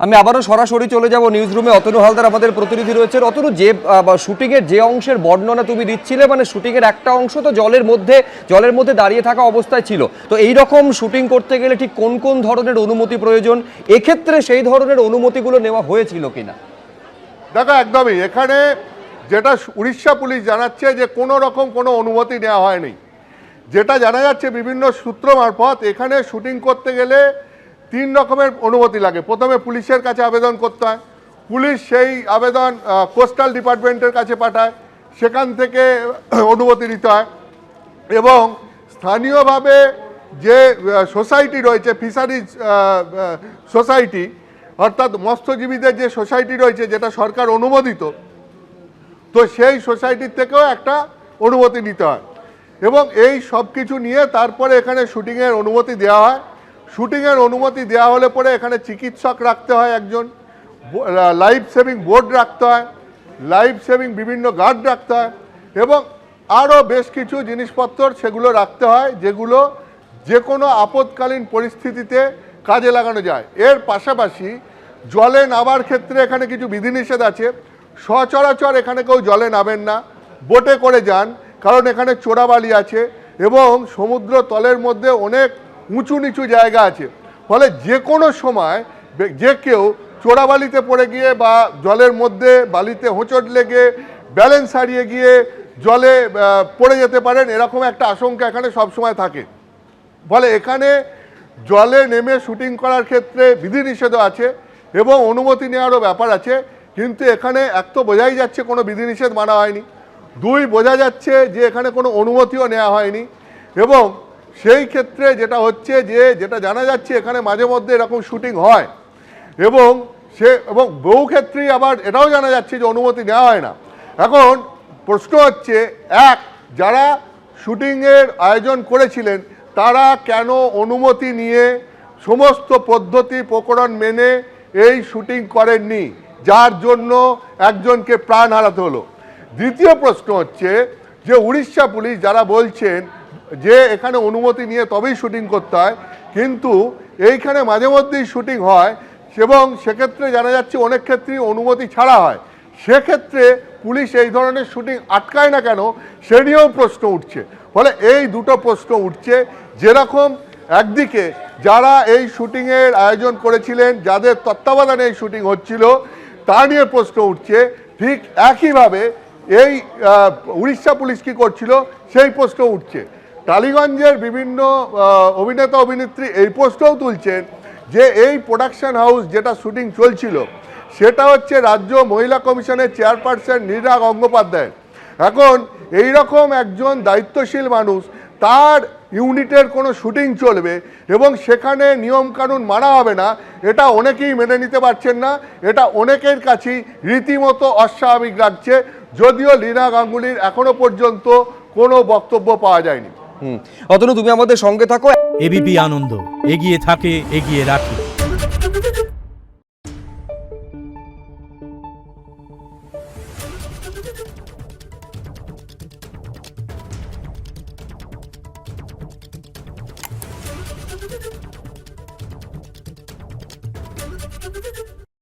আমি আবারও সরাসরি চলে যাব নিউজ রুমে। অতনু হালদার আমাদের প্রতিনিধি রয়েছে। অতনু, যে শুটিং এর যে অংশের বর্ণনা তুমি দিচ্ছিলে, মানে শুটিং এর একটা অংশ তো জলের মধ্যে দাঁড়িয়ে থাকা অবস্থায় ছিল, তো এই রকম শুটিং করতে গেলে ঠিক কোন কোন ধরনের অনুমতি প্রয়োজন, এক্ষেত্রে সেই ধরনের অনুমতিগুলো নেওয়া হয়েছিল কিনা? দেখো, একদমই এখানে যেটা উড়িষ্যা পুলিশ জানাচ্ছে যে কোনো রকম কোনো অনুমতি নেওয়া হয়নি। যেটা জানা যাচ্ছে বিভিন্ন সূত্র মারফত, এখানে শুটিং করতে গেলে 3 রকমের অনুমতি লাগে। প্রথমে পুলিশের কাছে আবেদন করতে হয়, পুলিশ সেই আবেদন কোস্টাল ডিপার্টমেন্টের কাছে পাঠায়, সেখান থেকে অনুমতি নিতে হয়, এবং স্থানীয়ভাবে যে সোসাইটি রয়েছে, ফিশারিজ সোসাইটি, অর্থাৎ মৎস্যজীবীদের যে সোসাইটি রয়েছে যেটা সরকার অনুমোদিত, তো সেই সোসাইটির থেকেও একটা অনুমতি নিতে হয়, এবং এই সব কিছু নিয়ে তারপরে এখানে শুটিংয়ের অনুমতি দেওয়া হয়। শুটিংয়ের অনুমতি দেওয়া হলে পরে এখানে চিকিৎসক রাখতে হয়, একজন লাইফ সেভিং বোর্ড রাখতে হয়, লাইফ সেভিং বিভিন্ন গার্ড রাখতে হয়, এবং আরও বেশ কিছু জিনিসপত্র সেগুলো রাখতে হয়, যেগুলো যে কোনো আপৎকালীন পরিস্থিতিতে কাজে লাগানো যায়। এর পাশাপাশি জলে নামার ক্ষেত্রে এখানে কিছু বিধিনিষেধ আছে। সচরাচর এখানে কেউ জলে নামেন না, বোটে করে যান, কারণ এখানে চোরাবালি আছে এবং সমুদ্র তলের মধ্যে অনেক উঁচু নিচু জায়গা আছে, ফলে যে কোনো সময় যে কেউ চোরাবালিতে পড়ে গিয়ে বা জলের মধ্যে বালিতে হোঁচট লেগে ব্যালেন্স হারিয়ে গিয়ে জলে পড়ে যেতে পারেন, এরকম একটা আশঙ্কা এখানে সবসময় থাকে। ফলে এখানে জলে নেমে শুটিং করার ক্ষেত্রে বিধিনিষেধও আছে এবং অনুমতি নেওয়ারও ব্যাপার আছে, কিন্তু এখানে এক তো বোঝাই যাচ্ছে কোনো বিধিনিষেধ মানা হয়নি, 2 বোঝা যাচ্ছে যে এখানে কোনো অনুমতিও নেওয়া হয়নি, এবং সেই ক্ষেত্রে যেটা হচ্ছে যেটা জানা যাচ্ছে এখানে মাঝে মধ্যে এরকম শুটিং হয়, এবং বহু ক্ষেত্রেই আবার এটাও জানা যাচ্ছে যে অনুমতি নেওয়া হয় না। এখন প্রশ্ন হচ্ছে, যারা শুটিংয়ের আয়োজন করেছিলেন তারা কেন অনুমতি নিয়ে সমস্ত পদ্ধতি প্রকরণ মেনে এই শুটিং করেননি, যার জন্য একজনকে প্রাণ হারাতে হলো? দ্বিতীয় প্রশ্ন হচ্ছে যে উড়িষ্যা পুলিশ যারা বলছেন যে এখানে অনুমতি নিয়ে তবেই শুটিং করতে হয়, কিন্তু এইখানে মাঝে মধ্যেই শুটিং হয়, এবং সেক্ষেত্রে জানা যাচ্ছে অনেক ক্ষেত্রেই অনুমতি ছাড়া হয়, সেক্ষেত্রে পুলিশ এই ধরনের শুটিং আটকায় না কেন, সে নিয়েও প্রশ্ন উঠছে। ফলে এই দুটো প্রশ্ন উঠছে, যেরকম একদিকে যারা এই শুটিংয়ের আয়োজন করেছিলেন, যাদের তত্ত্বাবধানে এই শুটিং হচ্ছিল, তা নিয়ে প্রশ্ন উঠছে, ঠিক একইভাবে এই উড়িষ্যা পুলিশ কী করছিল সেই প্রশ্ন উঠছে। টালিগঞ্জের বিভিন্ন অভিনেতা অভিনেত্রী এই প্রশ্নও তুলছেন যে এই প্রোডাকশন হাউস যেটা শুটিং চলছিল সেটা হচ্ছে রাজ্য মহিলা কমিশনের চেয়ারপারসন নীরা গঙ্গোপাধ্যায়। এখন এই রকম একজন দায়িত্বশীল মানুষ, তার ইউনিটের কোনো শুটিং চলবে এবং সেখানে নিয়মকানুন মানা হবে না, এটা অনেকেই মেনে নিতে পারছেন না, এটা অনেকের কাছেই রীতিমতো অস্বাভাবিক লাগছে, যদিও লীনা গাঙ্গুলির এখনো পর্যন্ত কোনো বক্তব্য পাওয়া যায়নি। অতনু, তুমি আমাদের সঙ্গে থাকো। এবিপি আনন্দ, এগিয়ে থাকে, এগিয়ে রাখে।